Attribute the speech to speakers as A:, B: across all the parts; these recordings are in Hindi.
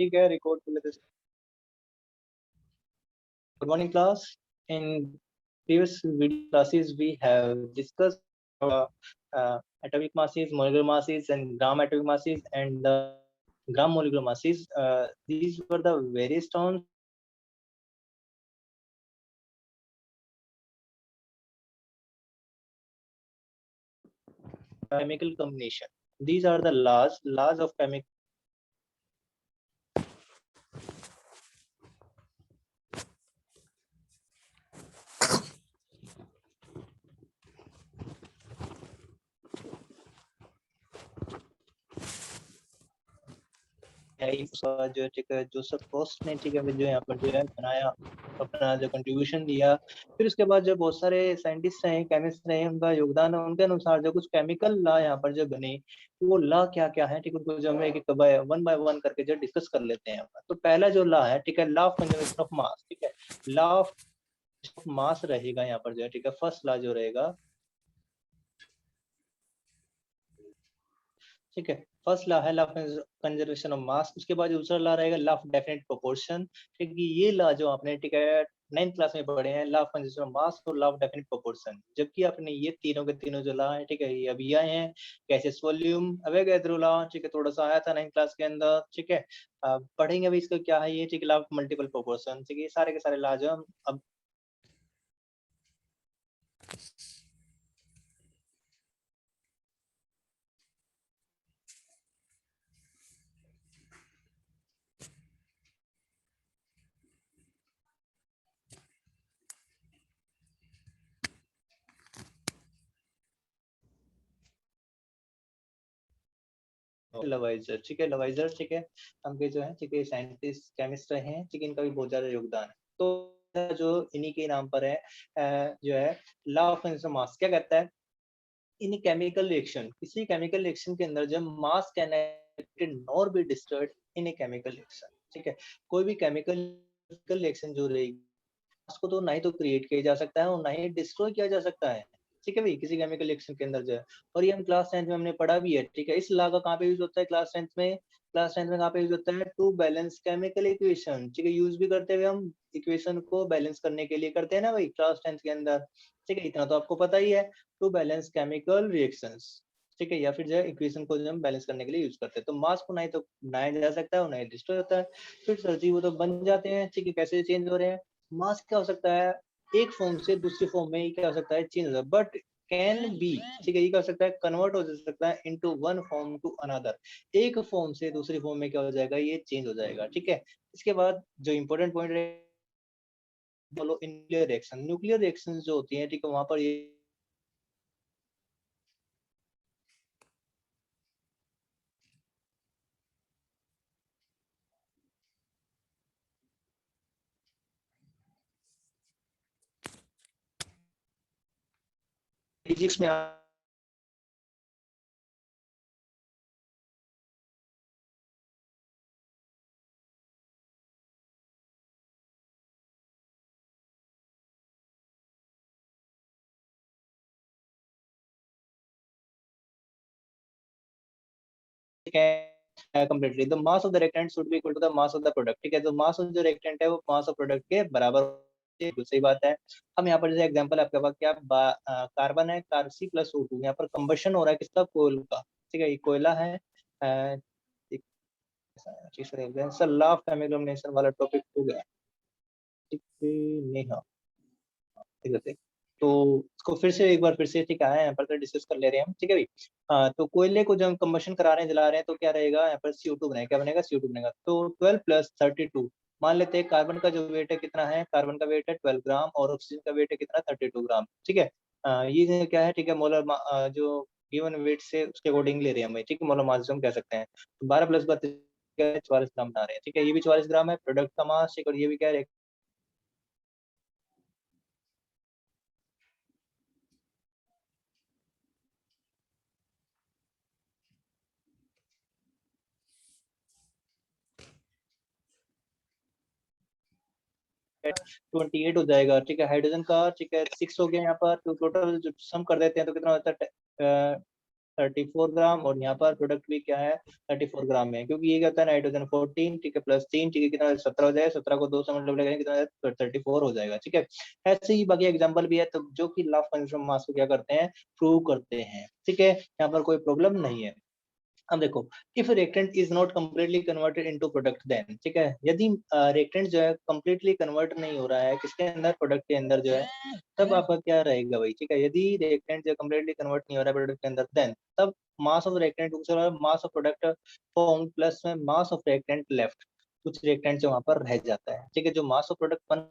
A: ठीक है, रिकॉर्ड कर लेते हैं। Good morning, class. In previous video classes, we have discussed atomic masses, molecular masses, and gram atomic masses, and the gram molecular masses. These were the various terms chemical combination. These are the laws of chemical. जो है ठीक है, जोसेफ फर्स्ट ने ठीक है जो यहाँ पर जो है बनाया, अपना जो कंट्रीब्यूशन दिया। फिर उसके बाद जो बहुत सारे साइंटिस्ट रहे, केमिस्ट रहे, उनका योगदान है, उनके अनुसार जो कुछ केमिकल लॉ यहाँ पर जो बने, वो लॉ क्या क्या है, ठीक है, उनको जो हम एक वन बाय वन करके जो डिस्कस कर लेते हैं। तो पहला जो लॉ है, ठीक है, law of conservation of mass, ठीक है, लॉ ऑफ मास रहेगा यहाँ पर जो है, ठीक है, फर्स्ट लॉ जो रहेगा, ठीक है, फर्स्ट लॉ है law of conservation of mass. उसके बाद दूसरा लॉ रहेगा लॉ ऑफ डेफिनेट प्रोपोर्शन, ठीक है, ये लॉ जो आपने ठीक है 9th क्लास में पढ़े हैं, law of conservation of mass और लॉ ऑफ डेफिनेट प्रोपोर्शन, जबकि आपने ये तीनों के तीनों जो लॉ है, ठीक है, ये अभी आए हैं। गैसियस वॉल्यूम, अवोगाद्रो लॉ, ठीक है, थोड़ा सा आया था 9th क्लास के अंदर, ठीक है, पढ़ेंगे अभी इसका क्या है ये, ठीक है, लॉ ऑफ मल्टीपल प्रोपोर्शन, ठीक है, ये सारे के सारे लॉ जो हम अब लवाइजर, ठीक है, लवाइजर, ठीक है, हमके जो है ठीक है साइंटिस्ट केमिस्ट रहे हैं, ठीक है, इनका भी बहुत ज्यादा योगदान है। तो जो इन्हीं के नाम पर है, जो है लॉ ऑफ मास क्या कहता है, इन केमिकल रिएक्शन, किसी केमिकल रिएक्शन के अंदर जब मास can nor be destroyed in a chemical reaction, ठीक है, कोई भी केमिकल रिएक्शन जो रहेगी उसको तो ना ही तो क्रिएट किया जा सकता है और ना ही डिस्ट्रॉय किया जा सकता है, ठीक है भाई, किसी केमिकल रिएक्शन के अंदर जो है। और ये हम क्लास 10th में हमने पढ़ा भी है, ठीक है, इस लॉ का कहाँ पे यूज होता है क्लास 10th में, कहाँ पे यूज होता है, टू बैलेंस केमिकल इक्वेशन, ठीक है, यूज भी करते हुए हम इक्वेशन को बैलेंस करने के लिए करते हैं ना भाई क्लास 10th के अंदर, ठीक है, इतना तो आपको पता ही है, टू बैलेंस केमिकल रिएक्शंस, ठीक है, या फिर जो है इक्वेशन को जो हम बैलेंस करने के लिए यूज करते हैं। तो मास को ना ही तो बनाया जा सकता है और ना ही डिस्ट्रॉय होता है, फिर सजीव तो बन जाते हैं, ठीक है, कैसे चेंज हो रहे हैं। मास क्या हो सकता है, एक फॉर्म से दूसरी फॉर्म में क्या हो सकता है, चेंज हो सकता है, बट कैन बी, ठीक है, ये क्या हो सकता है, कन्वर्ट हो सकता है into one form to another, एक फॉर्म से दूसरी फॉर्म में क्या हो जाएगा, ये चेंज हो जाएगा, ठीक है। इसके बाद जो इंपॉर्टेंट पॉइंट है, बोलो न्यूक्लियर रिएक्शन, न्यूक्लियर रिएक्शन जो होती है, ठीक है, वहां पर ये फिजिक्स में completely the mass of the reactant should be equal to the mass of the product, ठीक है, तो mass of जो reactant है वो mass of product के बराबर, बिल्कुल सही बात है। हम यहाँ पर जैसे एग्जांपल आपके पास क्या कार्बन है, कार्सी प्लस O2, यहाँ पर कंबशन हो रहा है किसका, कोयल का, ठीक है, ये कोयला है। सर लॉ ऑफ केमिकल वाला टॉपिक हो गया, ठीक है, नेहा, ठीक है, तो इसको फिर से एक बार फिर से ठीक है यहाँ पर डिस्कस कर ले रहे हैं हम, ठीक है भाई। तो कोयले को जब हम कंबशन करा रहे हैं, जला रहे हैं, तो क्या रहेगा यहाँ पर CO2 बनेगा, क्या बनेगा, CO2 बनेगा। तो 12 प्लस 32, मान लेते हैं कार्बन का जो वेट है कितना है, कार्बन का वेट है 12 ग्राम और ऑक्सीजन का वेट है कितना, 32 ग्राम, ठीक है। ये क्या है, ठीक है, मोलर जो गिवन वेट से उसके अकॉर्डिंग ले रहे हैं हम, ठीक है, मोलर मास हम कह सकते हैं। तो 12 प्लस 44 ग्राम बना रहे हैं, ठीक है, ये भी 44 ग्राम है प्रोडक्ट का मास, और ये भी क्या है, 28 हो जाएगा, ठीक है, हाइड्रोजन का, ठीक है, 6 हो गया यहाँ पर, तो टोटल जो सम कर देते हैं तो कितना होता है, 34 ग्राम, और यहाँ पर प्रोडक्ट भी क्या है 34 ग्राम में, क्योंकि ये क्या होता है नाइट्रोजन 14, ठीक है, प्लस 3, ठीक है, कितना 17 हो जाएगा, 17 को 2 से मल्टीप्लाई करेंगे कितना 34 हो जाएगा, ठीक है। ऐसे ही बाकी एग्जाम्पल भी है, तो जो कि law of conservation of mass को क्या करते हैं, प्रूव करते हैं, ठीक है, यहाँ पर कोई प्रॉब्लम नहीं है। अब देखो, if reactant is not completely converted into product, then ठीक है, यदि रिएक्टेंट जो है कंप्लीटली कन्वर्ट नहीं हो रहा है किसके अंदर, प्रोडक्ट के अंदर जो है, तब आपका क्या रहेगा भाई, ठीक है, यदि रिएक्टेंट जो कंप्लीटली कन्वर्ट नहीं हो रहा है प्रोडक्ट के अंदर, देन तब mass of reactant mass of product form plus में मास ऑफ रिएक्टेंट लेफ्ट, कुछ रिएक्टेंट जो वहां पर रह जाता है, ठीक है, जो मास ऑफ प्रोडक्ट बन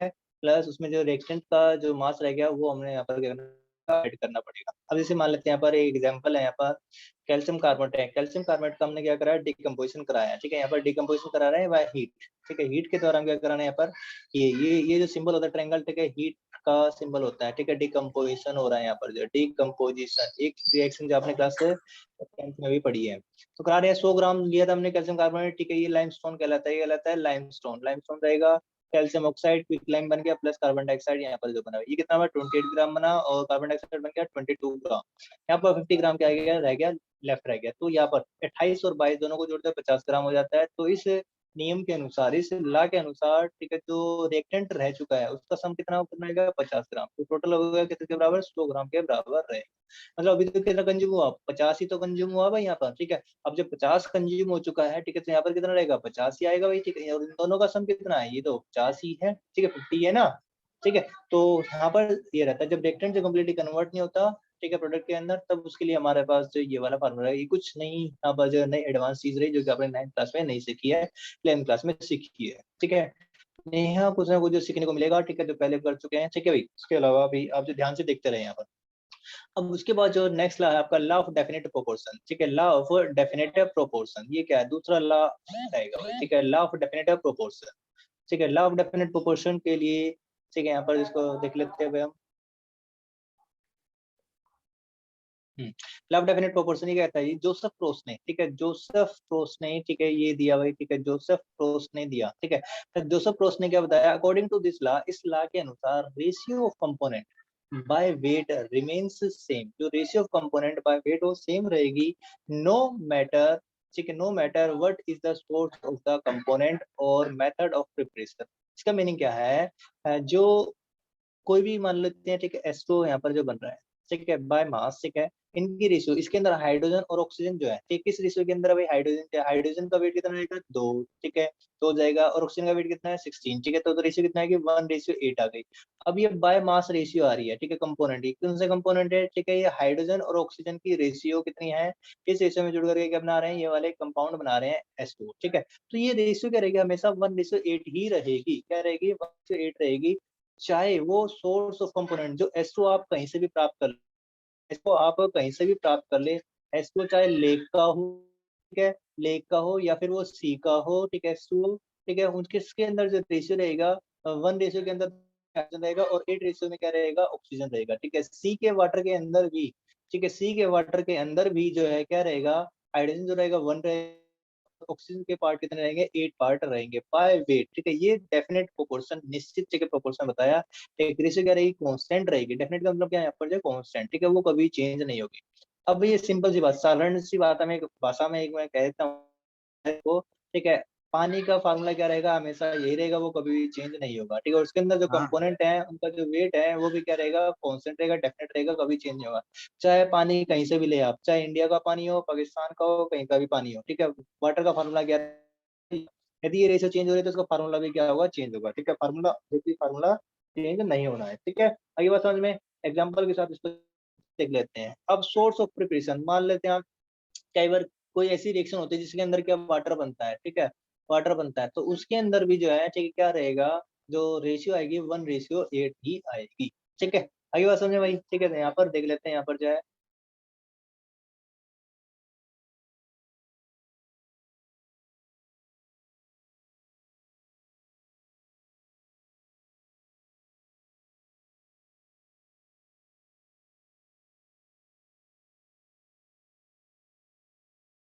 A: है प्लस उसमें जो रिएक्टेंट का जो मास रह गया वो हमने यहाँ पर ऐड करना पड़ेगा। अब जैसे मान लेते हैं यहाँ पर एक एग्जांपल है, यहाँ पर कैल्शियम कार्बोनेट है, कैल्शियम कार्बोनेट का हमने क्या करा है, डिकम्पोजिशन कराया है, ठीक है, यहाँ पर डिकम्पोजिशन करा रहे हैं बाय हीट, ठीक है, हीट के द्वारा हम क्या करा रहे हैं यहाँ पर, ये जो सिंबल होता है ट्रायंगल, ठीक है, हीट का सिंबल होता है, ठीक है, डिकम्पोजिशन हो रहा है यहाँ पर, जो डिकम्पोजिशन एक रिएक्शन जो आपने क्लास 10th में भी पढ़ी है, तो करा रहे हैं 100 ग्राम लिया था हमने कैल्शियम कार्बोनेट, ठीक है, ये लाइमस्टोन कहलाता है, ये कहलाता है लाइमस्टोन, लाइमस्टोन रहेगा, कैल्शियम ऑक्साइड क्विकलाइम बन गया प्लस कार्बन डाइऑक्साइड यहाँ पर जो बना, ये कितना हुआ 28 ग्राम बना, और कार्बन डाइऑक्साइड बन गया 22 ग्राम, यहाँ पर 50 ग्राम क्या गया, रह गया लेफ्ट रह गया, तो यहाँ पर 28 और 22 दोनों को जोड़ते हैं 50 ग्राम हो जाता है, तो इस नियम के अनुसार, इस लॉ के अनुसार, ठीक है, जो रिएक्टेंट रह चुका है उसका सम कितना रहेगा 50 ग्राम, तो टोटल हो गया कितने के बराबर, 100 ग्राम के बराबर रहे, मतलब अभी तो कितना कंज्यूम हुआ, 50 ही तो कंज्यूम हुआ भाई यहाँ पर, ठीक है, अब जब 50 कंज्यूम हो चुका है, ठीक है, तो यहाँ पर कितना रहेगा 50 ही आएगा भाई, ठीक है, और इन दोनों का सम कितना है, ये तो 50 ही है, ठीक है, 50 है ना, ठीक है, तो यहाँ पर ये रहता है जब रिएक्टेंट जो कम्प्लीटली कन्वर्ट नहीं होता, ठीक है, प्रोडक्ट के अंदर, तब उसके लिए हमारे पास जो ये वाला फार्मूला है, ये कुछ नहीं यहाँ पर जो नई एडवांस चीज रही जो कि आपने 9th क्लास में नहीं सीखी है, 11th क्लास में सीखी है, ठीक है, यहाँ कुछ ना कुछ जो सीखने को मिलेगा, ठीक है, जो पहले कर चुके हैं, ठीक है भाई, उसके अलावा भी आप जो ध्यान से देखते रहे यहाँ पर। अब उसके बाद जो नेक्स्ट लॉ है आपका लॉ ऑफ डेफिनेट प्रोपोर्शन, ठीक है, लॉ ऑफ डेफिनेट प्रोपोर्शन, ये क्या है, दूसरा लॉ रहेगा भाई, ठीक है, लॉ ऑफ डेफिनेट प्रोपोर्शन, ठीक है, लॉ ऑफ डेफिनेट प्रोपोर्शन के लिए, ठीक है, यहाँ पर इसको देख लेते हैं हम। लॉ ऑफ डेफिनेट प्रोपोर्शन ये कहता है, ये जोसेफ प्रोस्ट ने, ठीक है, जोसेफ प्रोस्ट ने, ठीक है, ये दिया भाई, ठीक है, जोसेफ प्रोस्ट ने दिया, ठीक है, तो जोसेफ प्रोस्ट ने क्या बताया, अकॉर्डिंग टू दिस लॉ, इस लॉ के अनुसार ratio of component by weight remains same, जो ratio of component by weight वो सेम रहेगी, नो मैटर, ठीक है, no matter what is the source of the component और मेथड ऑफ प्रिपरेशन। इसका मीनिंग क्या है, जो कोई भी मान लेते हैं, ठीक है, एस्ट्रो यहाँ पर जो बन रहा है, ठीक है, बाय मास, ठीक है, इनकी रेशियो, इसके अंदर हाइड्रोजन और ऑक्सीजन जो है, ठीक, किस रेशियो के अंदर है भाई, हाइड्रोजन, हाइड्रोजन का वेट कितना रहेगा 2, ठीक है, तो हो जाएगा, और ऑक्सीजन का वेट कितना है 16, ठीक है, तो रेशियो कितना है कि 1:8 आ गई। अब ये बाय मास रेशियो आ रही है, ठीक है, कंपोनेंट, ये कौन से कंपोनेंट है, ठीक है, ये हाइड्रोजन और ऑक्सीजन की रेशियो कितनी है, इस रेशियो में जुड़ करके क्या बना रहे हैं, ये वाले कंपाउंड बना रहे हैं H2, ठीक है, तो ये रेशियो क्या रहेगी, हमेशा 1:8 ही रहेगी, क्या रहेगी 1:8 रहेगी, चाहे वो सोर्स ऑफ कंपोनेंट जो H2 आप कहीं से भी प्राप्त कर, इसको आप कहीं से भी प्राप्त कर ले, H2 चाहे लेक का हो, ठीक है, लेक का हो या फिर वो सी का हो, ठीक है, H2, ठीक है, उनके इसके अंदर जो रेशियो रहेगा 1 रेशियो के अंदर हाइड्रोजन रहेगा और 8 रेशियो में क्या रहेगा ऑक्सीजन रहेगा, ठीक है, सी के वाटर के अंदर भी, ठीक है, सी के वाटर के अंदर भी जो है क्या रहेगा, हाइड्रोजन जो रहेगा 1 रहेगा, ऑक्सीजन के पार्ट कितने रहेंगे 8 पार्ट रहेंगे बाय वेट, ठीक है, ये डेफिनेट प्रोपोर्शन, निश्चित जगह प्रोपोर्शन बताया, एक रेशियो क्या रहेगी कांस्टेंट रहेगी, डेफिनेट का मतलब क्या है यहाँ पर जो कांस्टेंट, ठीक है, वो कभी चेंज नहीं होगी। अब ये सिंपल सी बात, साधारण सी बात हमें भाषा में एक मैं कह देता हूँ वो, ठीक है, पानी का फार्मूला क्या रहेगा, हमेशा यही रहेगा, वो कभी भी चेंज नहीं होगा, ठीक है, और उसके अंदर जो
B: हाँ
A: कंपोनेंट है उनका जो वेट है वो भी क्या रहेगा कांस्टेंट रहेगा, डेफिनेट रहेगा, कभी चेंज नहीं होगा, चाहे पानी कहीं से भी ले आप, चाहे इंडिया का पानी हो, पाकिस्तान का हो, कहीं का भी पानी हो, ठीक है, वाटर का फार्मूला क्या है, यदि ये रेशियो चेंज हो रही है तो उसका फार्मूला भी क्या होगा चेंज होगा, ठीक है, फार्मूला जो कि फार्मूला चेंज नहीं होना है, ठीक है, आगे बात समझ में, एग्जांपल के साथ इसको देख लेते हैं। अब सोर्स ऑफ प्रिपरेशन मान लेते हैं आप, कई बार कोई ऐसी रिएक्शन होती है जिसके अंदर क्या वाटर बनता है, ठीक है, वाटर बनता है, तो उसके अंदर भी जो है, ठीक है, क्या रहेगा, जो रेशियो आएगी 1:8 ही आएगी, ठीक है, आगे बात समझे भाई, ठीक है, तो यहाँ पर देख लेते हैं, यहाँ पर जो है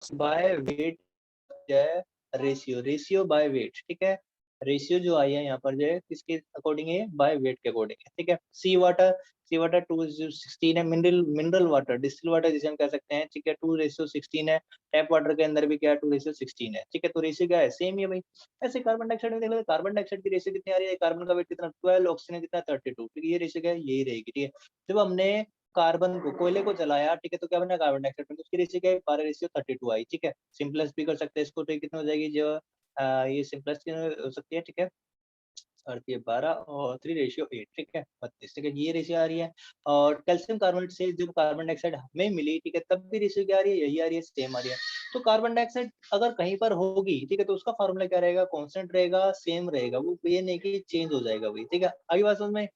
A: बाय वेट जो है, रेशियो, रेशियो बाय वेट, ठीक है, रेशियो जो आई है यहाँ पर जो है किसके अकॉर्डिंग है, बाय वेट के अकॉर्डिंग है, ठीक है। सी वाटर 2:16 है, मिनरल वाटर, डिस्टिल वाटर जिसे हम कह सकते हैं, ठीक है, 2:16 है। टैप वाटर के अंदर भी क्या है, 2:16 है, ठीक है। तो रेशियो क्या है, सेम ही है भाई। ऐसे कार्बन डाइऑक्साइड में देख लो, कार्बन डाइऑक्साइड की रेशियो कितनी आ रही है, कार्बन का वेट कितना 12, ऑक्सीजन कितना 32, ठीक है। ये रेशियो क्या है, यही रहेगी, ठीक है। जब हमने कार्बन को, कोयले को जलाया, ठीक है, तो क्या बना, कार्बन डाइऑक्साइड बना, उसकी रेशियो क्या है, 12:32 आई, ठीक है। सिंपलेस्ट भी कर सकते हैं इसको, तो ये कितना हो जाएगी, जो ये सिंपलेस्ट हो सकती है, ठीक है। और ये 12 और 3:8, ठीक है, 32, ठीक है, ये रेशियो आ रही है। और कैल्शियम कार्बोनेट से जब कार्बन डाइऑक्साइड हमें मिली, ठीक है, तब भी रेशियो क्या आ रही है, यही आ रही है, सेम आ रही है। तो कार्बन डाइऑक्साइड अगर कहीं पर होगी, ठीक है, तो उसका फार्मूला क्या रहेगा, कांस्टेंट रहेगा, सेम रहेगा, वो ये नहीं कि चेंज हो जाएगा भाई, ठीक है। आगे बात समझ में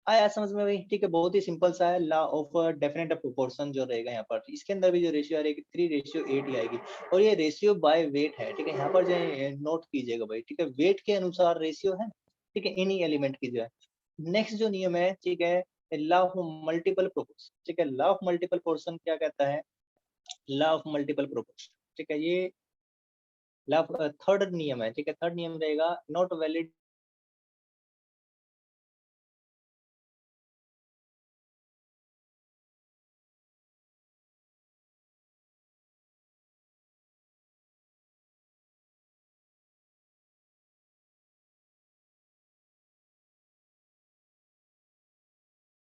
A: आया, समझ में भाई, ठीक है। बहुत ही सिंपल सा है, लॉ ऑफ डेफिनेट प्रोपोर्शन जो रहेगा यहाँ पर, इसके अंदर भी जो रेशियो आ रही है 3:8 ही आएगी। और ये रेशियो बाय वेट है, ठीक है, यहाँ पर जो है नोट कीजिएगा भाई, ठीक है, वेट के अनुसार रेशियो है, ठीक है, इन्हीं एलिमेंट की जो है। नेक्स्ट जो नियम है, ठीक है, लॉ ऑफ मल्टीपल प्रोपोर्शन, ठीक है। लॉ ऑफ मल्टीपल प्रोपोर्शन क्या कहता है, लॉ ऑफ मल्टीपल प्रोपोर्शन, ठीक है, ये लॉ थर्ड नियम है, ठीक है। थर्ड नियम रहेगा, नॉट वैलिड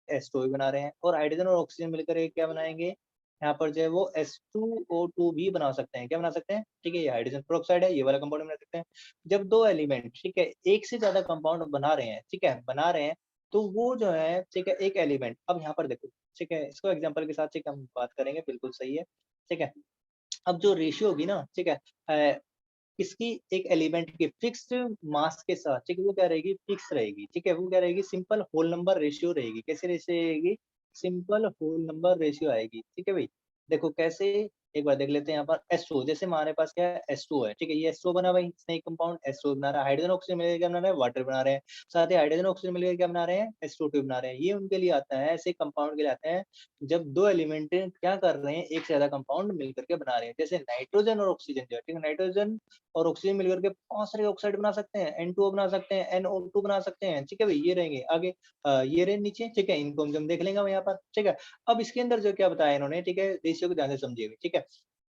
A: H2O भी बना रहे हैं, और हाइड्रोजन और ऑक्सीजन मिलकर के क्या बनाएंगे, यहाँ पर जो है वो H2O2 भी बना सकते हैं, क्या बना सकते हैं, ठीक है। ये हाइड्रोजन पेरोक्साइड है, ये वाला कंपाउंड बना सकते हैं। जब दो एलिमेंट, ठीक है, एक से ज्यादा कंपाउंड बना रहे हैं, ठीक है, बना रहे हैं, तो वो जो है, ठीक है, एक एलिमेंट, अब यहाँ पर देखो, ठीक है, इसको एग्जाम्पल के साथ, ठीक है, हम बात करेंगे, बिल्कुल सही है, ठीक है। अब जो रेशियो होगी ना, ठीक है, किसकी, एक एलिमेंट के फिक्स्ड मास के साथ, ठीक है, वो क्या रहेगी, फिक्स रहेगी, ठीक है, वो क्या रहेगी, सिंपल होल नंबर रेशियो रहेगी। कैसे रेशियो रहेगी, सिंपल होल नंबर रेशियो आएगी, ठीक है भाई। देखो कैसे, एक बार देख लेते हैं, यहाँ पर H2, जैसे हमारे पास क्या है, H2 है, ठीक है, ये H2 बना भाई, इसने एक कंपाउंड H2 बना रहा है, हाइड्रोजन ऑक्सीजन मिलकर क्या बना रहा है, वाटर बना रहे हैं, साथ ही हाइड्रोजन ऑक्सीजन मिलकर क्या बना रहे हैं, H2 बना रहे हैं। ये उनके लिए आता है, ऐसे कंपाउंड के लिए आता है जब दो एलिमेंट क्या कर रहे हैं, एक से ज्यादा कंपाउंड मिलकर के बना रहे हैं। जैसे नाइट्रोजन और ऑक्सीजन जो है, ठीक है, नाइट्रोजन और ऑक्सीजन मिलकर के बहुत सारे ऑक्साइड बना सकते हैं, N2O बना सकते हैं, NO2 बना सकते हैं, ठीक है भाई, ये रहेंगे आगे। ये रहे नीचे, ठीक है, इनको हम देख लेंगे यहाँ पर, ठीक है। अब इसके अंदर जो क्या बताया इन्होंने, ठीक है, रेशियो को ध्यान से समझिएगा, ठीक है।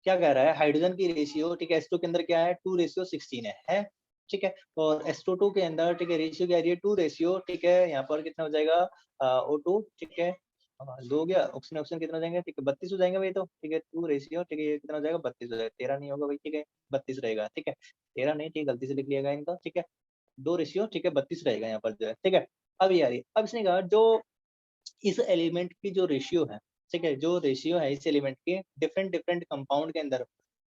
A: क्या कह रहा है, हाइड्रोजन की रेशियो, ठीक है, H2 के अंदर क्या है, 2:16 है, ठीक है। और H2 के अंदर, ठीक है, रेशियो क्या आ रही है, 2 रेशियो, ठीक है, यहाँ पर कितना हो जाएगा, O2, ठीक है, दो हो गया, ऑक्सीजन ऑक्सीजन कितना हो जाएंगे, ठीक है, 32 हो जाएंगे भाई, तो ठीक है, 2 रेशियो, ठीक है, ये कितना हो जाएगा, 32 हो जाएगा, 13 नहीं होगा भाई, ठीक है, 32 रहेगा, ठीक है, 13 नहीं, ठीक है, गलती से लिख लिया गया इनका, ठीक है, 2 रेशियो, ठीक है, 32 रहेगा यहाँ पर जो है, ठीक है। अब ये आ रही है, अब इसने कहा जो इस एलिमेंट की जो रेशियो है, ठीक है, जो रेशियो है इस एलिमेंट के डिफरेंट डिफरेंट कंपाउंड के अंदर,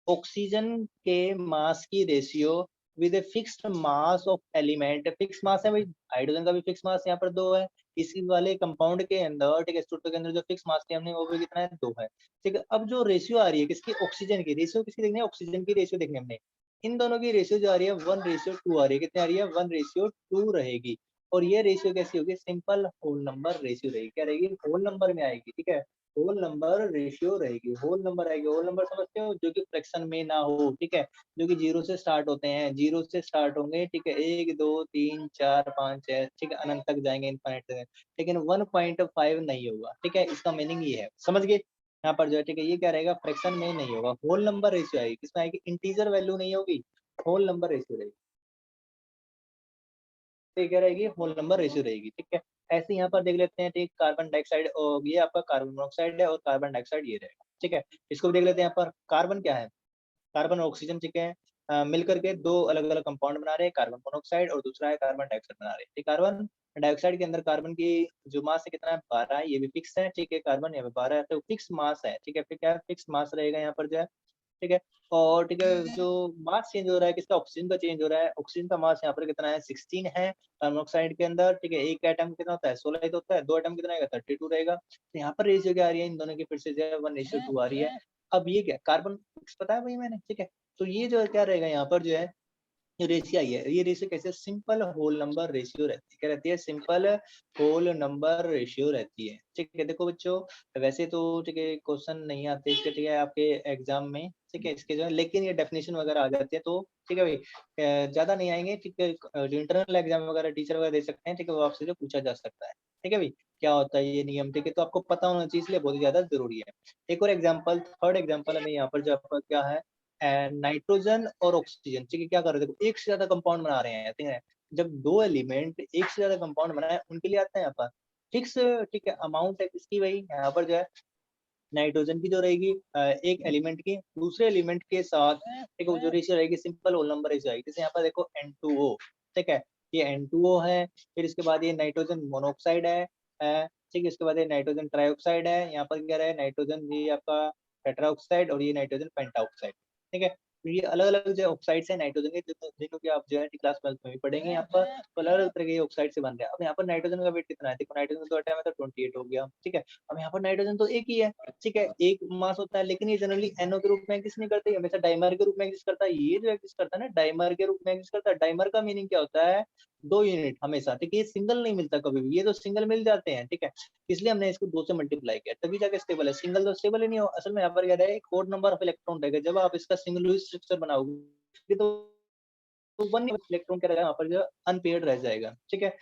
A: ऑक्सीजन के मास की ratio with a fixed mass of element, fix mass है भाई, हाइड्रोजन का भी फिक्स मास यहाँ पर 2 है, इसी वाले कंपाउंड के अंदर, ठीक है, स्टूटो के अंदर जो फिक्स मास की हमने वो भी कितना है, 2 है, ठीक है। अब जो रेशियो आ रही है किसकी, ऑक्सीजन की रेशियो, किसकी देखनी है, ऑक्सीजन की रेशियो देखनी है हमने। इन दोनों की रेशियो जो आ रही है 1:2 आ रही है, कितनी आ रही है, 1:2 रहेगी। और ये रेशियो कैसी होगी, सिंपल होल नंबर रेशियो रहेगी, क्या रहेगी, होल नंबर में आएगी, ठीक है, होल नंबर रेशियो रहेगी, होल नंबर आएगी। होल नंबर समझते हो, जो कि फ्रैक्शन में ना हो, ठीक है, जो कि 0 से स्टार्ट होते हैं, 0 से स्टार्ट होंगे, ठीक है, 1 2 3 4 5 6, ठीक है, अनंत तक जाएंगे, इनफाइनाइट तक, लेकिन 1.5 नहीं होगा, ठीक है, इसका मीनिंग ये है, समझ गए। यहाँ पर जो है, ठीक है, ये क्या रहेगा, फ्रैक्शन में नहीं होगा, होल नंबर रेशियो आएगी, किसमें आएगी, इंटीजर वैल्यू नहीं होगी, होल नंबर रेशियो रहेगी, तो ये क्या रहेगी, होल नंबर रेशियो रहेगी, ठीक है। ऐसे यहाँ पर देख लेते हैं, ठीक, कार्बन डाइऑक्साइड, ये आपका कार्बन मोनोऑक्साइड है, और कार्बन डाइऑक्साइड ये रहेगा, ठीक है। इसको भी देख लेते हैं, यहाँ पर कार्बन क्या है, कार्बन और ऑक्सीजन, ठीक है, मिलकर के दो अलग अलग कंपाउंड बना रहे हैं, कार्बन मोनोऑक्साइड, और दूसरा है कार्बन डाइऑक्साइड बना रहे हैं, ठीक। कार्बन डाइऑक्साइड के अंदर कार्बन की जो मास है कितना है, 12 है, ये भी फिक्स है, ठीक है, कार्बन यहाँ पे 12 है, तो फिक्स मास है, ठीक है, फिर क्या फिक्स मास रहेगा यहाँ पर जो है, ठीक है। और ठीक है, जो मास चेंज हो रहा है किसका, ऑक्सीजन का चेंज हो रहा है, ऑक्सीजन का मास यहाँ पर कितना है, 16 है, कार्बन मोनोऑक्साइड के अंदर, ठीक है, एक एटम कितना होता है, 16 ही तो होता है, दो एटम कितना आएगा, 32 रहेगा। तो यहाँ पर रेशियो क्या आ रही है, इन दोनों की फिर से जो है 1:2 आ रही है। अब ये क्या, कार्बन फिक्स पता है भाई मैंने, ठीक है, तो ये जो क्या रहेगा यहाँ पर जो है, ये रेशियो आई है, ये रेशियो कैसे, सिंपल होल नंबर रेशियो रहती है, क्या रहती है, सिंपल होल नंबर रेशियो रहती है, ठीक है। देखो बच्चों, वैसे तो ठीक है क्वेश्चन नहीं आते इसके, ठीक है, आपके एग्जाम में, ठीक है, इसके जो है, लेकिन ये डेफिनेशन वगैरह आ जाती है, तो ठीक है भाई, ज्यादा नहीं आएंगे, ठीक है। इंटरनल एग्जाम वगैरह टीचर वगैरह दे सकते हैं, ठीक है, वो आपसे जो पूछा जा सकता है, ठीक है भाई। क्या होता है ये नियम, ठीक है, तो आपको पता होना चाहिए, इसलिए बहुत ही ज्यादा जरूरी है। एक और एग्जाम्पल, थर्ड एग्जाम्पल हमें यहाँ पर जो आपका क्या है, नाइट्रोजन और ऑक्सीजन, ठीक है, क्या कर रहे थे, एक से ज्यादा कंपाउंड बना रहे हैं, ठीक है। जब दो एलिमेंट एक से ज्यादा कंपाउंड बनाए, उनके लिए आता है यहाँ पर फिक्स, ठीक है, अमाउंट है किसकी भाई, यहाँ पर जो है नाइट्रोजन की जो रहेगी एक एलिमेंट की दूसरे एलिमेंट के साथ, ठीक है, वो जो रेशियो रहेगी सिंपल होल नंबर रेशियो आएगी। जैसे यहाँ पर देखो N2O, ठीक है, ये N2O है, फिर इसके बाद ये नाइट्रोजन मोनोऑक्साइड है, ठीक है, इसके बाद ये नाइट्रोजन ट्राइऑक्साइड है, यहाँ पर क्या रहा है नाइट्रोजन ये आपका टेट्राऑक्साइड और ये नाइट्रोजन पेंटाऑक्साइड, ठीक है। तो ये अलग अलग जो ऑक्साइड्स है नाइट्रोजन के, जिनको कि आप जो है क्लास 12 में भी पढ़ेंगे, यहाँ पर तो अलग अलग तरह के ऑक्साइड से बन रहे हैं। अब यहाँ पर नाइट्रोजन का वेट कितना है, देखो नाइट्रोजन तो एटम है तो 28 हो गया, ठीक है। अब यहाँ पर नाइट्रोजन तो एक ही है, ठीक है, एक मास होता है, लेकिन ये जनरली एनओ के रूप में एग्जिस्ट नहीं करता, हमेशा डाइमर के रूप में एग्जिस्ट करता है। ये जो एग्जिस्ट करता है ना डाइमर के रूप में एग्जिस्ट करता है। डाइमर का मीनिंग क्या होता है, 2 यूनिट हमेशा, ठीक है, ये सिंगल नहीं मिलता कभी भी, ये तो सिंगल मिल जाते हैं, ठीक है, इसलिए हमने इसको 2 से मल्टीप्लाई किया तभी जाके स्टेबल है। सिंगल तो स्टेबल ही नहीं हो, असल में यहाँ पर क्या है एक ओड नंबर ऑफ इलेक्ट्रॉन रहेगा, जब आप इसका सिंगल स्ट्रक्चर बनाओगे तो 1 इलेक्ट्रॉन क्या रहेगा यहाँ पर जो अनपेयर्ड रह जाएगा, ठीक है।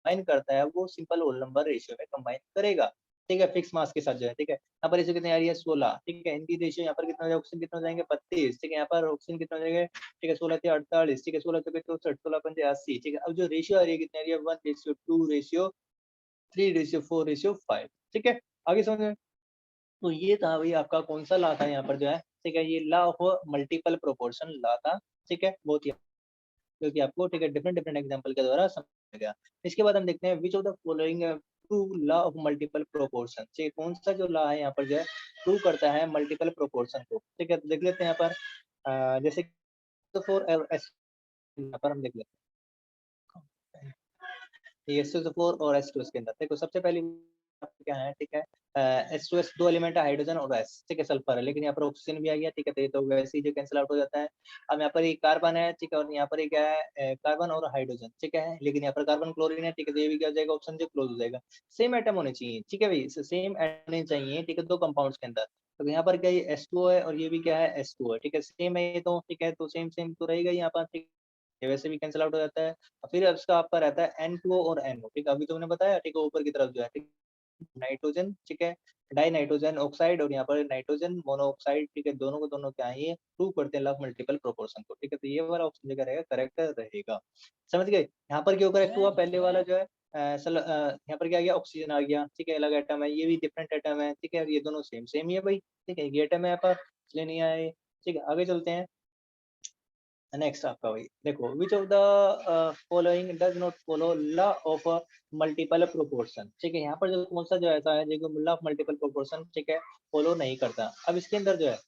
A: कंबाइन करता है वो सिंपल होल नंबर रेशियो में कंबाइन करेगा, ठीक है, फिक्स मास के साथ जो है, ठीक है। यहाँ पर रेशियो कितनी आ रही है 16, ठीक है, इनकी रेशियो यहाँ पर कितना हो जाएगा, ऑक्सीजन कितना हो जाएंगे 32, ठीक है, यहाँ पर ऑक्सीजन कितना हो जाएगा, ठीक है, 16 से 48, ठीक है, 16 से 64, 16 पंजे 80, ठीक है। अब जो रेशियो आ रही है कितनी आ रही है 1:2 रेशियो 3:4:5, ठीक है। आगे समझ में, तो ये था भाई आपका कौन सा लॉ था यहाँ पर जो है, ठीक है, ये law of multiple proportion law था, ठीक है, बहुत ही जो कि आपको, ठीक है, डिफरेंट डिफरेंट एग्जांपल के द्वारा समझाया गया। इसके बाद हम देखते हैं which of the following prove law of multiple proportion, ठीक है, कौन सा जो लॉ है यहाँ पर जो है प्रूव करता है मल्टीपल प्रोपोर्शन को, ठीक है। तो देख लेते हैं यहाँ पर जैसे तो फॉर एस, यहाँ पर हम देख लेते हैं ये SO4 और H2S के अंदर देखो सबसे पहली क्या है, ठीक है, H2S 2 एलिमेंट है हाइड्रोजन और S, ठीक है, सल्फर है, लेकिन यहाँ पर ऑक्सीजन भी आ गया, ठीक है, तो ये तो वैसे ही जो कैंसिल आउट हो जाता है। अब यहाँ पर ये कार्बन है, ठीक है, और यहाँ पर ये क्या है कार्बन और हाइड्रोजन, ठीक है, लेकिन यहाँ पर कार्बन क्लोरीन है, ठीक है, तो ये भी क्या हो जाएगा ऑप्शन जो क्लोज हो जाएगा। सेम एटम होने चाहिए, ठीक है भाई, सेम एटम होने चाहिए, ठीक है, 2 कंपाउंड्स के अंदर। तो यहाँ पर क्या ये H2O है और ये भी क्या है H2O है, ठीक है, सेम है ये तो, ठीक है, तो सेम सेम तो रहेगा यहाँ पर, ठीक ये वैसे भी कैंसिल आउट हो जाता है। और फिर इसका आपका रहता है N2O और NO, ठीक है, अभी तो मैंने बताया, ठीक है, ऊपर की तरफ जो है, ठीक नाइट्रोजन, ठीक है, डाई नाइट्रोजन ऑक्साइड और यहाँ पर नाइट्रोजन मोनोऑक्साइड, ठीक है, दोनों को दोनों क्या है ये प्रूव करते हैं लव मल्टीपल प्रोपोर्शन को, ठीक है, तो ये वाला ऑप्शन जो रहेगा करेक्ट रहेगा। समझ गए, यहाँ पर क्यों करेक्ट हुआ, पहले वाला जो है यहाँ पर क्या आ गया ऑक्सीजन आ गया, ठीक है, अलग एटम है, ये भी डिफरेंट एटम है, ठीक है, ये दोनों सेम सेम ही है भाई, ठीक है, ये एटम है यहाँ पर इसलिए नहीं आए, ठीक है। आगे चलते हैं, नेक्स्ट आपका भाई देखो which of the following does not follow law of multiple proportion, ठीक है, यहाँ पर जो कौन सा जो ऐसा है जो लॉ ऑफ मल्टीपल प्रोपोर्शन, ठीक है, फॉलो नहीं करता। अब इसके अंदर जो है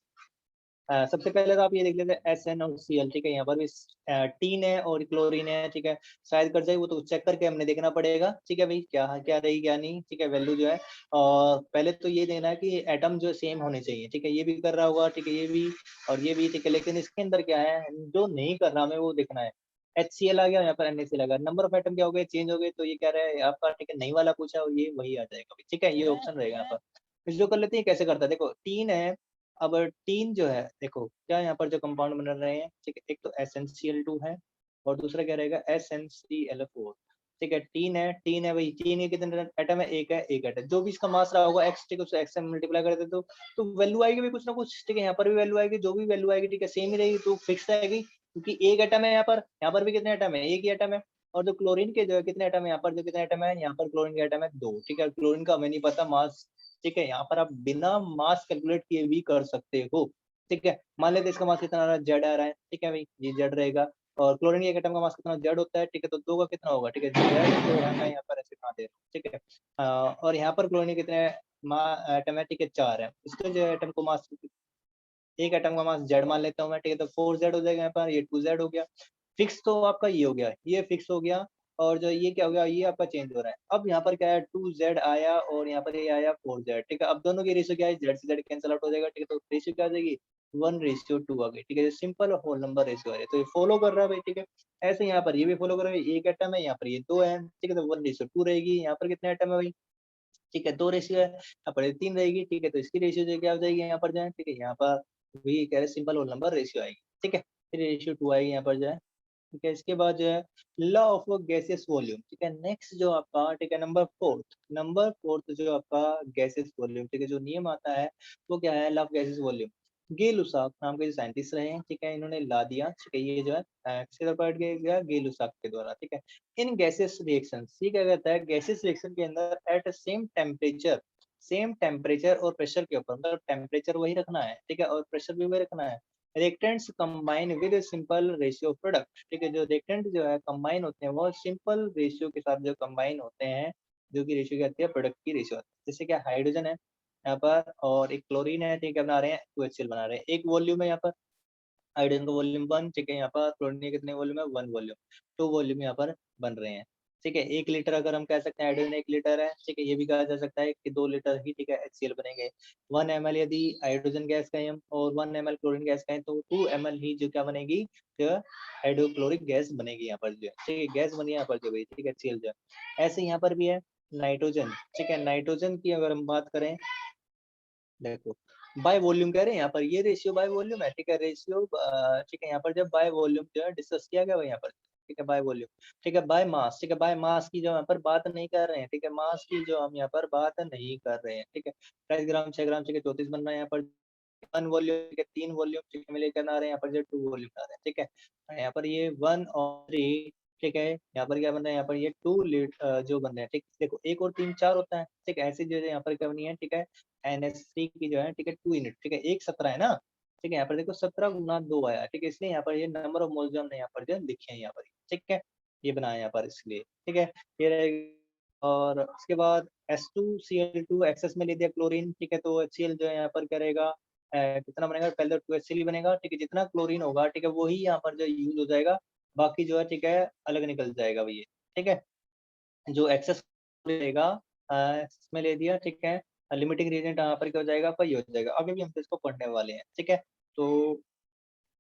A: सबसे पहले तो आप ये देख लेते हैं SnOCl, ठीक है, यहाँ पर भी टीन है और क्लोरीन है, ठीक है, शायद कर जाए वो तो चेक करके हमने देखना पड़ेगा, ठीक है भाई, क्या क्या रही क्या नहीं, ठीक है, वैल्यू जो है। और पहले तो ये देना है कि एटम जो सेम होने चाहिए, ठीक है, ये भी कर रहा होगा, ठीक है, ये भी और ये भी, ठीक है, लेकिन इसके अंदर क्या है जो नहीं कर रहा हमें वो देखना है। HCl आ गया, यहाँ पर NaCl आ गया, नंबर ऑफ एटम क्या हो गए चेंज हो गए, तो ये क्या रहा है आपका, ठीक है, नई वाला पूछा और ये वही आ जाएगा भाई, ठीक है, ये ऑप्शन रहेगा यहाँ पर। फिर जो कर लेते हैं कैसे करता है, देखो टीन है, अब टीन जो है देखो क्या यहाँ पर जो कंपाउंड बन रहे हैं, ठीक है, एक तो SnCl2 है और दूसरा क्या रहेगा SnCl4, ठीक है, टीन है भाई, टीन के कितने एटम है, एक एटम, जो भी इसका मास रहा होगा x, ठीक है, उसे x से मल्टीप्लाई कर देते तो वैल्यू आएगी भी कुछ ना कुछ, ठीक है, यहाँ पर भी वैल्यू आएगी, जो भी वैल्यू आएगी, ठीक है, सेम ही रहेगी, तो फिक्स रहेगी, क्योंकि एक एटम है यहाँ पर भी कितने एटम है, एक ही एटम है। और जो क्लोरीन के जो है कितने एटम है, यहाँ पर जो कितने एटम है, यहाँ पर क्लोरीन के एटम है 2, ठीक है, क्लोरीन का हमें नहीं पता मास, ठीक है, यहाँ पर आप बिना मास कैलकुलेट किए भी कर सकते हो, ठीक है। मान लेते इसका मास कितना आ रहा है, जेड आ रहा है, ठीक है भाई, ये जेड रहेगा। और क्लोरीन एक एटम का मास कितना जेड होता है, ठीक है, तो 2 का कितना होगा, ठीक है, जेड तो है, मैं यहाँ पर ऐसे बना दे रहा हूँ, ठीक है। और यहाँ पर क्लोरीन कितने एटम है, ठीक है, 4 है, इसके जो एटम को मास, एक एटम का मास जेड मान लेता हूँ मैं, ठीक है, तो 4Z हो जाएगा यहाँ पर, ये 2Z हो गया। फिक्स तो आपका ये हो गया, ये फिक्स हो गया। और जो ये क्या हो गया, ये आपका चेंज हो रहा है। अब यहाँ पर क्या है 2Z आया और यहाँ पर ये आया 4Z, ठीक है। अब दोनों की रेशियो क्या है, Z से Z कैंसल आउट हो जाएगा, ठीक है। तो रेशियो क्या आ जाएगी 1:2 आ गई, ठीक है। सिंपल होल नंबर रेशियो आ रही है, तो ये फॉलो कर रहा है भाई, ठीक है। ऐसे यहाँ पर ये भी फॉलो कर रहा है, एक एटम है, यहाँ पर ये 2 है, ठीक है। तो 1:2 रहेगी। यहाँ पर कितने एटम है भाई, ठीक है, 2 रेशियो है, यहाँ पर 3 रहेगी, ठीक है। तो इसकी रेशियो जो क्या हो जाएगी यहाँ पर जो है, ठीक है। यहाँ पर भी कह रहे सिंपल होल नंबर रेशियो आएगी, ठीक है। फिर रेशियो 2 आएगी यहाँ पर जो है, ठीक है। इसके बाद जो है लॉ ऑफ गैसियस वॉल्यूम, ठीक है। नेक्स्ट जो आपका, ठीक है, नंबर फोर्थ जो आपका गैसियस वॉल्यूम, ठीक है, जो नियम आता है वो क्या है, law of gaseous volume. Gay Lussac नाम के जो साइंटिस्ट रहे हैं, ठीक है, इन्होंने ला दिया, ठीक है। ये जो है किसके द्वारा पढ़ गया, गे लुसाक के द्वारा, ठीक है। इन गैसियस रिएक्शन, ये क्या कहता है, गैसियस रिएक्शन के अंदर एट सेम टेम्परेचर और प्रेशर के ऊपर, मतलब टेम्परेचर वही रखना है, ठीक है, और प्रेशर भी वही रखना है। Reactants combine with simple ratio product, ठीक है। जो रिएक्टेंट जो है कंबाइन होते हैं वो सिंपल रेशियो के साथ जो कंबाइन होते हैं, जो कि रेशियो क्या आती है, प्रोडक्ट की रेशियो आती है। जैसे क्या हाइड्रोजन है यहाँ पर और एक क्लोरीन है, ठीक है, बना रहे हैं 2HCl बना रहे हैं। एक वॉल्यूम है यहाँ पर, हाइड्रोजन का वॉल्यूम 1, ठीक है। यहाँ पर क्लोरीन के कितने वॉल्यूम है, 1 वॉल्यूम, 2 वॉल्यूम यहाँ पर बन रहे हैं, ठीक है। 1 लीटर अगर हम कह सकते हैं हाइड्रोजन 1 लीटर है, ठीक है। ये भी कहा जा सकता है कि 2 लीटर ही, ठीक है, HCl बनेंगे। 1 ml यदि हाइड्रोजन गैस का है हम और 1 ml क्लोरीन गैस का है, तो 2 ml ही जो क्या बनेगी, जो हाइड्रोक्लोरिक गैस बनेगी यहाँ पर जो है, ठीक है। गैस बनी है यहाँ पर जो भाई, ठीक है, HCl जो है। ऐसे यहाँ पर भी है नाइट्रोजन, ठीक है। नाइट्रोजन की अगर हम बात करें, देखो बाय वॉल्यूम कह रहे हैं यहाँ पर, ये रेशियो बाय वॉल्यूम है, ठीक है। रेशियो ठीक है, यहाँ पर जब बाय वॉल्यूम जो है डिस्कस किया गया हुआ है यहाँ पर, ठीक है, बाय वॉल्यूम, ठीक है। बाय मास, ठीक है, बाय मास की जो यहाँ पर बात नहीं कर रहे हैं, ठीक है। मास की जो हम यहाँ पर बात नहीं कर रहे हैं, ठीक है। 22 ग्राम 6 ग्राम, ठीक है, 34 बन रहा है यहाँ पर। 1 वॉल्यूम, ठीक है, 3 वॉल्यूम, ठीक है, मिलकर आ रहे हैं यहाँ पर, जो 2 वॉल्यूम आ रहे हैं, ठीक है। यहाँ पर ये 1 और 3, ठीक है। यहाँ पर क्या बन रहा है, यहाँ पर ये 2 जो बन रहे हैं, ठीक। देखो 1 और 3 4 होता है, ठीक है। ऐसी जो है यहाँ पर क्या बनी है, ठीक है। NH3 की जो है, ठीक है, 2 यूनिट, ठीक है। 1 17 है ना, ठीक है। यहाँ पर देखो 17 गुना 2 आया, ठीक है। इसलिए यहाँ पर ये नंबर ऑफ मोल्स जो हमने यहाँ पर जो लिखे हैं यहाँ पर, ठीक है। ये बनाया यहाँ पर इसलिए, ठीक है। ये रहेगा। और उसके बाद H2Cl2 एक्सेस में ले दिया क्लोरीन, ठीक है। तो HCl जो है यहाँ पर क्या रहेगा, कितना बनेगा, पहले तो 2HCl ही बनेगा, ठीक है। जितना क्लोरीन होगा, ठीक है, वही यहाँ पर जो यूज हो जाएगा, बाकी जो है, ठीक है, अलग निकल जाएगा भैया, ठीक है। जो एक्सेस रहेगा इसमें ले दिया, ठीक है। लिमिटिंग रीजन यहाँ पर क्या हो जाएगा, आपका ये हो जाएगा। आगे भी हम तो इसको पढ़ने वाले हैं, ठीक है। तो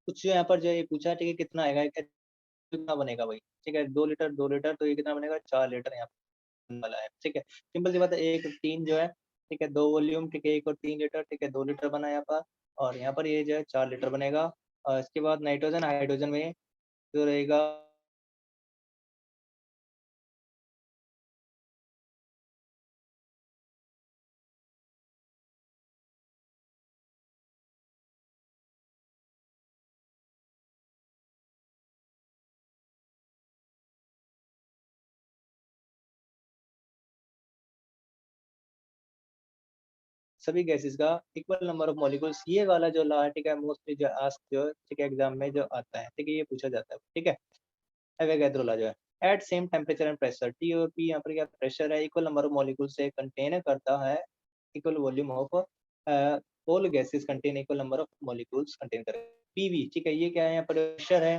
A: कुछ यहाँ पर जो ये पूछा, ठीक है, कितना आएगा, कितना बनेगा भाई, ठीक है। 2 लीटर तो ये कितना बनेगा, 4 लीटर यहाँ पर वाला है, ठीक है। सिंपल सी बात है, 1 3 जो है, ठीक है, 2 वॉल्यूम, ठीक है, 1 और 3 लीटर, ठीक है, 2 लीटर बना यहाँ पर। और यहाँ पर ये जो है 4 लीटर बनेगा। और इसके बाद नाइट्रोजन हाइड्रोजन में जो रहेगा, सभी गैसेस का इक्वल नंबर ऑफ मॉलिक्यूल्स, ये वाला जो लॉ है, ठीक है, मोस्टली जो आस्क जो, ठीक है, एग्जाम में जो आता है, ठीक है, ये पूछा जाता है, ठीक है। एवोगैड्रो लॉ जो है, at same temperature and pressure, T और पी यहाँ पर क्या प्रेशर है, इक्वल नंबर ऑफ मॉलिक्यूल से कंटेन करता है equal volume of all gases contain equal number of molecules contain करे। पीवी, ठीक है, ये क्या है, यहाँ पर प्रेशर है,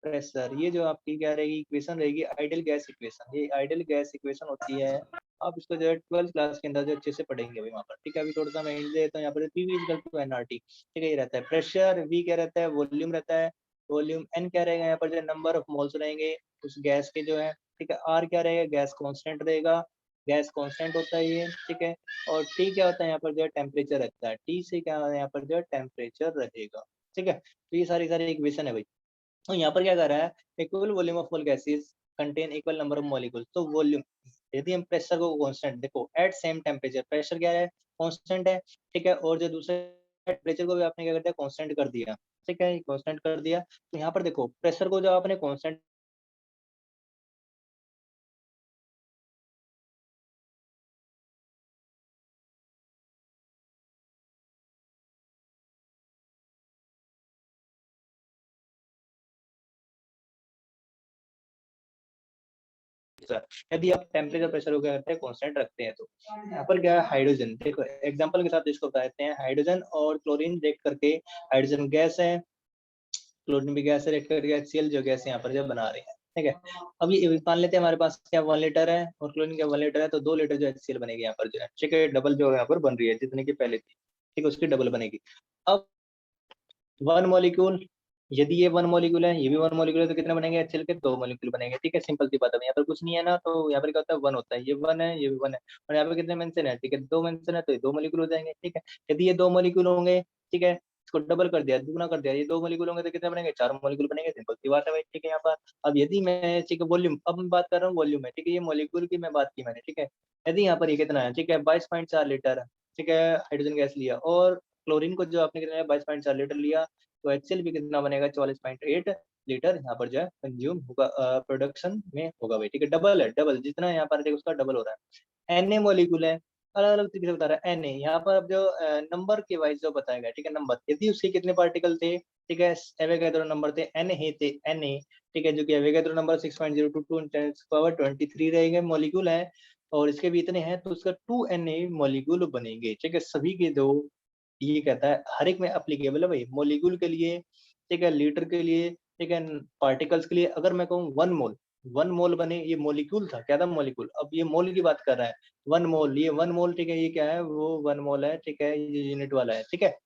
A: प्रेशर। ये जो आपकी क्या रहेगी, इक्वेशन रहेगी आइडियल गैस इक्वेशन। ये आइडियल गैस इक्वेशन होती है, आप इसको जो है 12th क्लास के अंदर जो अच्छे से पढ़ेंगे अभी वहाँ पर, ठीक है। अभी थोड़ा सा मैं हिंट देता हूँ यहाँ पर, PV is equal to NRT, ठीक है। ये रहता है प्रेशर, वी क्या रहता है, वॉल्यूम रहता है, वॉल्यूम। एन क्या रहेगा यहाँ पर, जो नंबर ऑफ मोल्स रहेंगे उस गैस के जो है, ठीक है। आर क्या रहेगा, गैस कांस्टेंट रहेगा, गैस कांस्टेंट होता है ये, ठीक है। और टी क्या होता है यहाँ पर, जो है टेम्परेचर रहता है, टी से क्या है यहाँ पर, जो है टेम्परेचर रहेगा, ठीक है। तो ये सारी सारी इक्वेशन है भाई। तो यहाँ पर क्या कर रहा है, equal volume of all gases contain equal number of molecules. तो वॉल्यूम, यदि हम प्रेशर को कांस्टेंट, देखो एट सेम टेम्परेचर, प्रेशर क्या है, कांस्टेंट है, ठीक है। और जो दूसरे टेम्परेचर को भी आपने क्या कर दिया, कांस्टेंट कर दिया, ठीक है, कांस्टेंट कर दिया। तो यहाँ पर देखो प्रेशर को जो आपने कांस्टेंट, यदि आप टेम्परेचर प्रेशर को क्या करते हैं, कांस्टेंट रखते हैं, तो यहाँ पर क्या है, हाइड्रोजन, देखो एग्जांपल के साथ इसको बताते हैं। हाइड्रोजन और क्लोरीन देख करके, हाइड्रोजन गैस है, क्लोरीन भी गैस है, रेड करके HCl जो गैस यहाँ पर जो बना रहे हैं, ठीक है। अब ये मान लेते हैं हमारे पास क्या 1 लीटर है और क्लोरीन क्या 1 लीटर है, तो 2 लीटर जो HCl बनेगी यहाँ पर जो है, ठीक है, डबल जो यहाँ पर बन रही है जितने की पहले थी, ठीक है, उसकी डबल बनेगी। अब 1 मॉलिक्यूल, यदि ये 1 मॉलिक्यूल है, ये भी 1 मॉलिक्यूल है, तो कितने बनेंगे HCl के? 2 मॉलिक्यूल बनेंगे, ठीक है, सिंपल सी बात है। यहाँ पर कुछ नहीं है ना, तो यहाँ पर क्या होता है 1 होता है, ये 1 है, ये भी 1 है, और यहाँ पे कितने मेंशन है, ठीक है, 2 मेंशन है, तो ये 2 मॉलिक्यूल हो जाएंगे, ठीक है। यदि ये 2 मॉलिक्यूल होंगे, ठीक है, इसको डबल कर दिया, दुगुना कर दिया, ये 2 मॉलिक्यूल होंगे तो कितने बनेंगे? 4 मॉलिक्यूल बनेंगे, सिंपल सी बात है भाई, ठीक है। यहाँ पर अब यदि मैं, ठीक है, वॉल्यूम, अब मैं बात कर रहा हूँ वॉल्यूम में, ठीक है, ये मॉलिक्यूल की मैं बात की मैंने, ठीक है। यदि यहाँ पर ये कितना है, ठीक है, 22.4 लीटर, ठीक है, हाइड्रोजन गैस लिया, और क्लोरीन को जो आपने कितना 22.4 लीटर लिया, तो HCl भी कितना बनेगा? 44.8 लीटर यहाँ पर जो है कंज्यूम होगा, प्रोडक्शन में होगा भाई, ठीक है। डबल है, डबल जितना यहाँ पर उसका डबल हो रहा है। Na मॉलिक्यूल है, अलग अलग तरीके से बता रहा है। Na यहाँ पर अब जो नंबर के वाइज जो बताया गया, ठीक है, नंबर, यदि उसके कितने पार्टिकल थे, ठीक है, एवोगैड्रो नंबर थे Na थे, Na, ठीक है, जो कि एवोगैड्रो नंबर 6.022 × 10⁻23 रहेंगे मॉलिक्यूल है, और इसके भी इतने हैं, तो उसका 2Na मॉलिक्यूल बनेंगे, ठीक है, सभी के दो। ये कहता है हर एक में एप्लीकेबल है भाई, मॉलिक्यूल के लिए, ठीक है, लीटर के लिए, ठीक है, पार्टिकल्स के लिए। अगर मैं कहूँ 1 मोल, 1 मोल बने, ये मॉलिक्यूल था, क्या था? मॉलिक्यूल। अब ये मोल की बात कर रहा है, 1 मोल, ये 1 मोल, ठीक है, ये क्या है? वो 1 मोल है, ठीक है, ये यूनिट वाला है, ठीक है,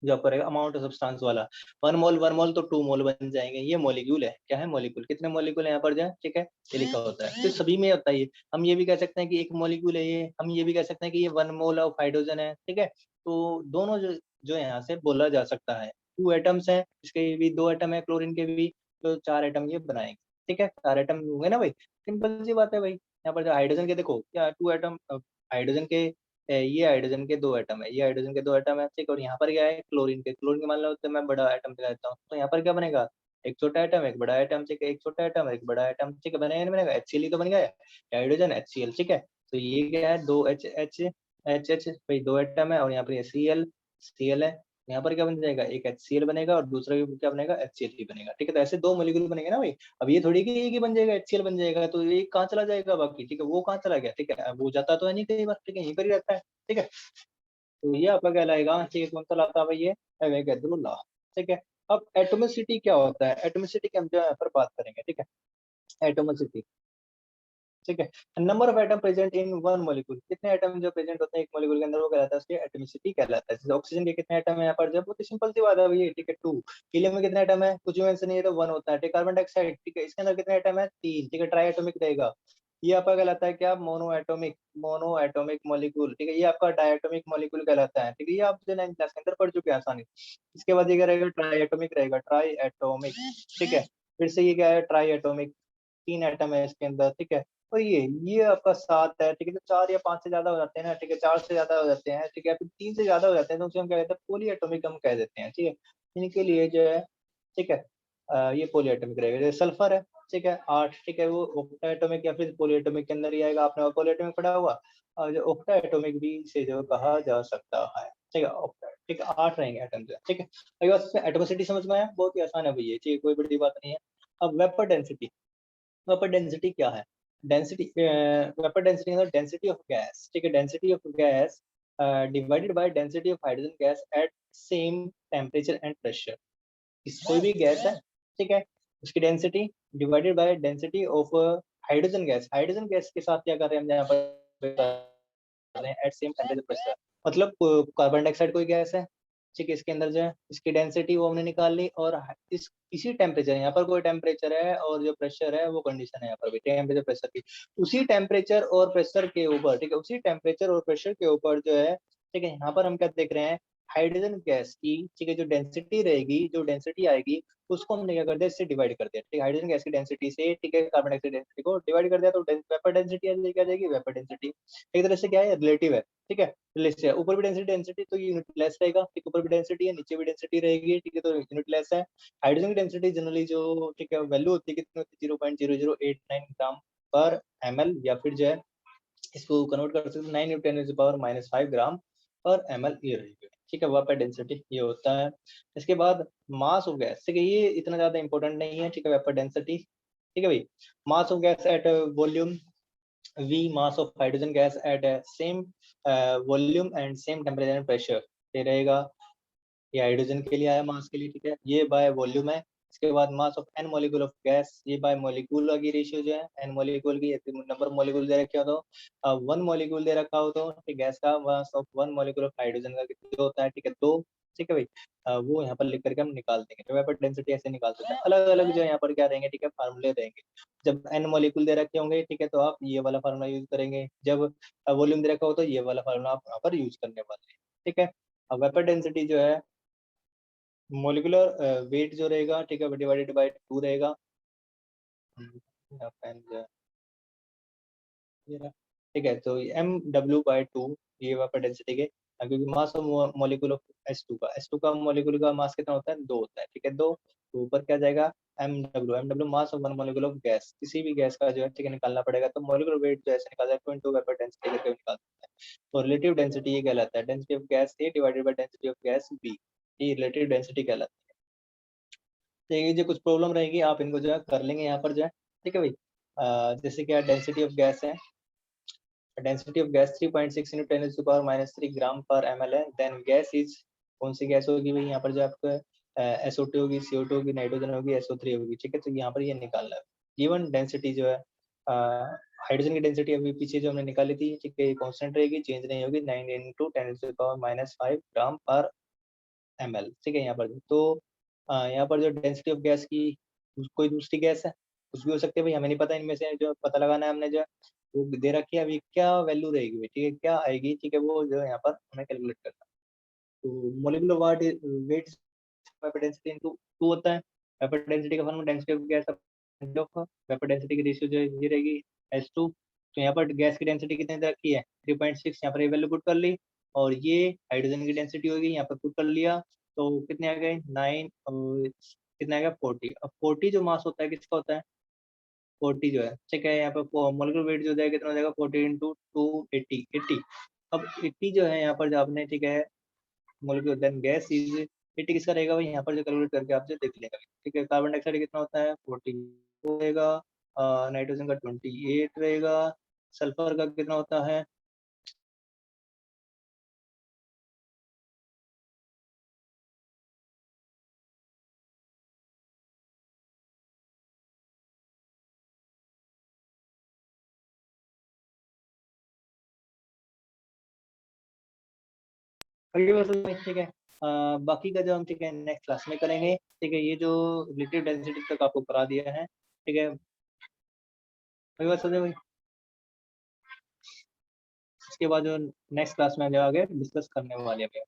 A: जो आपको रहेगा अमाउंट ऑफ सब्सटेंस वाला। 1 मोल तो 2 मोल बन जाएंगे, ये मॉलिक्यूल है। क्या है? मॉलिक्यूल। कितने मॉलिक्यूल है यहाँ पर जो है, ठीक है, ये लिखा होता है, तो सभी में होता है ये। हम ये भी कह सकते हैं कि एक मॉलिक्यूल है ये, हम ये भी कह सकते हैं कि ये 1 मोल ऑफ हाइड्रोजन है, ठीक है। तो दोनों जो जो यहाँ से बोला जा सकता है। 2 एटम्स हैं, इसके भी 2 एटम है, क्लोरीन के भी, तो 4 एटम ये बनाएंगे, ठीक है, 4 एटम होंगे ना भाई, सिंपल सी बात है भाई। यहाँ पर जो हाइड्रोजन के देखो क्या 2 एटम, हाइड्रोजन के, ये हाइड्रोजन के 2 एटम है, ये हाइड्रोजन के 2 एटम है, ठीक है, और यहाँ पर क्या है? क्लोरीन के मान लो, तो मैं बड़ा एटम दिखा देता हूँ, तो यहाँ पर क्या बनेगा? एक छोटा एटम, एक बड़ा एटम, ठीक है, एक छोटा एटम, एक बड़ा एटम, ठीक है, बनेगा नहीं बनेगा? HCl ही तो बन गया है, हाइड्रोजन HCl, ठीक है। तो ये क्या है? 2 H भाई, 2 एटम है, और यहाँ पर ये Cl है, यहाँ पर क्या बन जाएगा? एक HCl बनेगा, और दूसरा भी क्या बनेगा? HCl ही बनेगा, ठीक है। तो ऐसे 2 मॉलिक्यूल बनेंगे ना भाई। अब ये थोड़ी कि एक ही बन जाएगा, HCl बन जाएगा, तो ये कहाँ चला जाएगा बाकी, ठीक है, वो कहाँ चला गया, ठीक है, अब वो जाता तो है नहीं कई बार, ठीक है, यहीं पर ही रहता है, ठीक है। तो ये आपका कहलाएगा, ठीक है, कौन सा लाता है भाई? ये एवोगैड्रो लॉ, ठीक है। अब एटॉमिसिटी क्या होता है? एटॉमिसिटी की हम जो यहाँ पर बात करेंगे, ठीक है, एटॉमिसिटी, ठीक है, number of atom present in 1 molecule, कितने एटम जो प्रेजेंट होते हैं एक मॉलिक्यूल के अंदर, वो कहलाता है, उसकी एटॉमिसिटी कहलाता है। जैसे ऑक्सीजन के कितने एटम है यहाँ पर, जब बहुत ही सिंपल सी बात है भैया, ठीक है, 2। हीलियम में कितने एटम है? कुछ भी मेंशन नहीं है, तो 1 होता है, ठीक है। कार्बन डाइऑक्साइड, ठीक है, इसके अंदर कितने एटम है? 3, ठीक है, ट्राई एटॉमिक रहेगा। ये आपका कहलाता है क्या? मोनो एटॉमिक मॉलिक्यूल, ठीक है, ये आपका डायटोमिक मॉलिक्यूल कहलाता है, ठीक है, ये आप जो 9th क्लास के अंदर पढ़ चुके हैं आसानी। इसके बाद ये क्या रहेगा? ट्राई एटॉमिक रहेगा, ट्राई एटॉमिक, ठीक है। फिर से ये क्या है? ट्राई एटॉमिक, 3 एटम है इसके अंदर, ठीक है। और ये आपका 7 है, ठीक है, तो 4 या 5 से ज्यादा हो जाते हैं ना, ठीक है, 4 से ज्यादा हो जाते हैं, ठीक है, फिर 3 से ज्यादा हो जाते हैं, तो उसे हम क्या कहते हैं? पॉली एटॉमिक हम कह देते हैं, ठीक है। इनके लिए जो है, ठीक है, ये पॉली एटॉमिक रहेगा। जैसे सल्फर है, ठीक है, 8, ठीक है, वो ऑक्टा एटॉमिक या फिर पॉली एटॉमिक के अंदर ही आएगा। आपने पॉली एटॉमिक पढ़ा हुआ, और जो ऑक्टा एटॉमिक भी से जो कहा जा सकता है, ठीक है, ऑक्टा, ठीक है, 8 रहेंगे एटम जो है, ठीक है। अभी बात इसमें एटॉमिसिटी समझ में आया? बहुत ही आसान है भैया, ठीक है, कोई बड़ी बात नहीं है। अब वेपर डेंसिटी, वेपर डेंसिटी क्या है? डेंसिटी, वेपर डेंसिटी मतलब डेंसिटी ऑफ गैस, ठीक है, density of gas divided by density of hydrogen gas at same temperature and pressure. कोई भी गैस है, ठीक है, उसकी density divided by density of hydrogen gas. Hydrogen gas के साथ क्या कर रहे हैं हम यहाँ पर? एट सेम टेम्परेचर प्रेशर, मतलब कार्बन डाइऑक्साइड कोई गैस है, ठीक है, इसके अंदर जो है इसकी डेंसिटी वो हमने निकाल ली, और इस इसी टेम्परेचर, यहाँ पर कोई टेम्परेचर है और जो प्रेशर है वो कंडीशन है यहाँ पर भी टेम्परेचर प्रेशर की, उसी टेम्परेचर और प्रेशर के ऊपर, ठीक है, उसी टेम्परेचर और प्रेशर के ऊपर जो है, ठीक है, यहाँ पर हम क्या देख रहे हैं? हाइड्रोजन गैस की, ठीक है, जो डेंसिटी रहेगी, जो डेंसिटी आएगी, उसको हमने क्या कर दिया? इससे डिवाइड कर दिया, ठीक है, हाइड्रोजन गैस की डेंसिटी से, ठीक है, कार्बन डाइऑक्साइड डेंसिटी को डिवाइड कर दिया, तो वेपर डेंसिटी आ जाएगी, वेपर डेंसिटी एक तरह से क्या है? रिलेटिव है, ठीक है, रिलेटिव है। ऊपर भी डेंसिटी डेंसिटी तो यूनिटलेस रहेगा, ठीक, ऊपर भी डेंसिटी है, नीचे भी डेंसिटी रहेगी, ठीक है, तो यूनिटलेस है। हाइड्रोजन की डेंसिटी जनरली जो, ठीक है, वैल्यू होती है कितनी होती है? 0.0089 ग्राम पर ml, या फिर जो है इसको कन्वर्ट कर सकते हैं 9 × 10⁻⁻5 ग्राम पर ml, ये रहेगी, ठीक है, वेपर डेंसिटी ये होता है। इसके बाद मास ऑफ गैस, ठीक है, ये इतना ज्यादा इंपॉर्टेंट नहीं है, ठीक है, वेपर डेंसिटी, ठीक है भाई। Mass of gas at volume V, mass of hydrogen gas at same volume and same temperature and pressure, ये रहेगा। ये हाइड्रोजन के लिए आया मास के लिए, ठीक है, ये बाय वॉल्यूम है, इसके बाद mass of n molecule of gas, ये बाय मॉलिक्यूल की रेशियो जो है n मॉलिक्यूल की नंबर ऑफ मॉलिक्यूल दे रखे हो तो 1 मॉलिक्यूल दे रखा हो तो गैस का mass of 1 molecule of hydrogen का कितना होता है, ठीक है 2, ठीक है भाई। वो यहाँ पर लिख करके हम निकाल देंगे, तो वेपर डेंसिटी ऐसे निकाल सकते हैं। अलग-अलग जो यहाँ पर क्या रहेंगे, ठीक है फार्मूले रहेंगे। जब n मॉलिक्यूल दे रखे होंगे, ठीक है, तो आप ये वाला फार्मूला यूज करेंगे। जब वॉल्यूम दे रखा हो तो ये वाला फार्मूला आप यहाँ पर यूज करने वाले हैं, ठीक है। अब वेपर डेंसिटी जो है मॉलिक्यूलर वेट जो रहेगा, ठीक है, डिवाइडेड बाय 2 रहेगा। यहाँ पेन जो है ये रहा, ठीक है, तो mw/2 ये वेपर डेंसिटी के, क्योंकि mass of molecule of H2 का, H2 का मॉलिक्यूल का मास कितना होता है, 2 होता है, ठीक है 2, तो ऊपर क्या जाएगा mw mass of 1 molecule of gas, किसी भी गैस का जो है, ठीक है, निकालना पड़ेगा, तो मॉलिक्यूलर वेट जो ऐसे निकाला जाए 0.2 वेपर डेंसिटी करके निकाल सकते हैं। तो रिलेटिव डेंसिटी ये कहलाता है, density of gas A divided by density of gas B, ये रिलेटिव डेंसिटी कहलाती है। तो ये जो कुछ प्रॉब्लम रहेगी आप इनको जो है कर लेंगे यहाँ पर जो है, ठीक है भाई। जैसे क्या डेंसिटी ऑफ गैस है, डेंसिटी ऑफ गैस 3.6 into 10⁻³ ग्राम पर ml है, देन गैस इज, कौन सी गैस होगी भाई, यहाँ पर जो आपका SO2 होगी, CO2 होगी, नाइट्रोजन होगी, SO3 होगी, ठीक है, तो यहाँ पर ये निकालना है। गिवन डेंसिटी जो है हाइड्रोजन की डेंसिटी अभी पीछे जो हमने निकाली थी, ठीक है, ये कांस्टेंट रहेगी, चेंज नहीं होगी, 9 into 10⁻⁵ ग्राम पर ml, ठीक है। यहाँ पर तो यहाँ पर जो डेंसिटी ऑफ गैस की कोई दूसरी गैस है, कुछ भी हो सकती है भाई, हमें नहीं पता, इनमें से जो पता लगाना है हमने जो है वो दे रखी है, अभी क्या वैल्यू रहेगी भाई, ठीक है, क्या आएगी, ठीक है, वो जो है यहाँ पर हमें कैलकुलेट करना है। तो molecular weight vapour density into 2 होता है। वेपर डेंसिटी का formula density of gas off vapour density की रेशियो जो है ये रहेगी H2। तो यहाँ पर गैस की डेंसिटी कितनी दे रखी है, 3.6, यहाँ पर ये वैल्यू पुट कर ली, और ये हाइड्रोजन की डेंसिटी होगी, यहाँ पर पुट कर लिया, तो कितने आ गए 9 और कितना आ गया 40। अब 40 जो मास होता है किसका होता है, 40 जो है, ठीक है, यहाँ पे मॉलिक्यूलर वेट जो हो जाएगा कितना हो जाएगा 40 into 2 80 80। अब 80 जो है यहाँ पर जो आपने, ठीक है, मॉलिक्यूलर देन गैस इज 80 किसका रहेगा भाई, यहाँ पर जो कैलकुलेट करके आप जो देख लेंगे, ठीक है। कार्बन डाइऑक्साइड कितना होता है 40 रहेगा, नाइट्रोजन का 28 रहेगा, सल्फर का कितना होता है, अगली बार ठीक है। बाकी का जो हम, ठीक है, नेक्स्ट क्लास में करेंगे, ठीक है। ये जो रिलेटिव डेंसिटी तक आपको करा दिया है, ठीक है, अगली बार समझे भाई। इसके बाद जो नेक्स्ट क्लास में जो आगे डिस्कस करने वाले हैं।